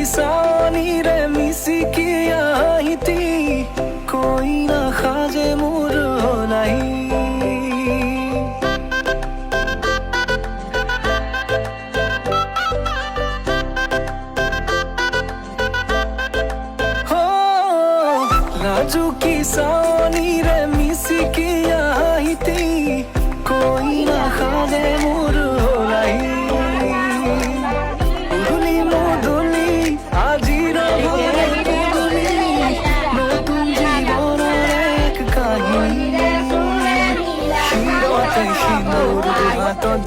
सानी रे मिसी किया हिती कोई ना खाजे मुर होलाई हो लाजू की सानी रे मिसी किया हिती कोई ना खाजे मुर होलाई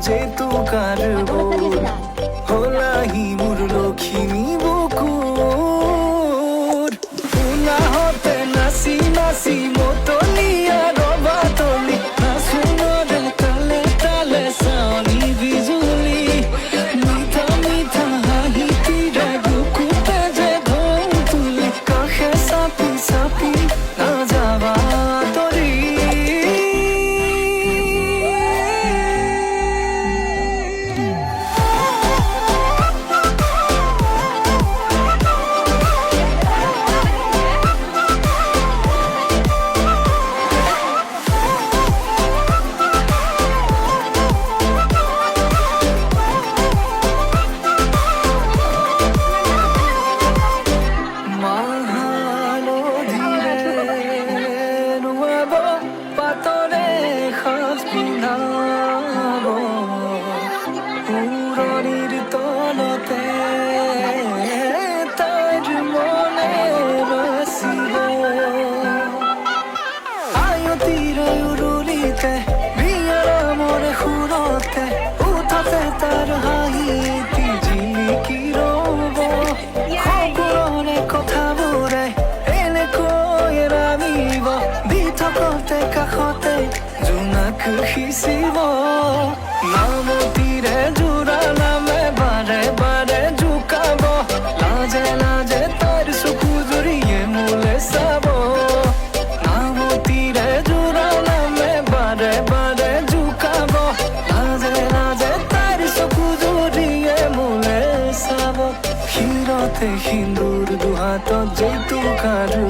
যেতু কারব হলাহি মোর লক্ষ্মী বুকুর পুনা হতে নাসি নাসি মতলিয়া রবা তলি নাসুনরে তালে তালে সানি বিজুলি মিঠা মিঠা হাহিতি রে বুকুতে যে ধন তুলি কাখে সাপি সাপি না যাবা তরি পুরনির তলতে তার মনে বসিব আয়তির উরুলিতে বিয়ার মরে সুরতে উঠাতে তার হাঁহিটি জিলিকি ৰব সকলোৰে কথাবোৰে এনেকৈ ৰামিব দি থাকোঁতে কাষতে জোনাক সিঁচিব নামতিৰে জোৰা নামে বাৰে বাৰে জোকাব লাজে লাজে তাৰ চকু জুৰিয়ে মোলে চাব নামতিৰে জোৰা নামে বাৰে বাৰে জোকাব লাজে লাজে তাৰ চকু জুৰিয়ে মোলে চাব শিৰতে সিন্দুৰ দুহাতত জেতুক আৰু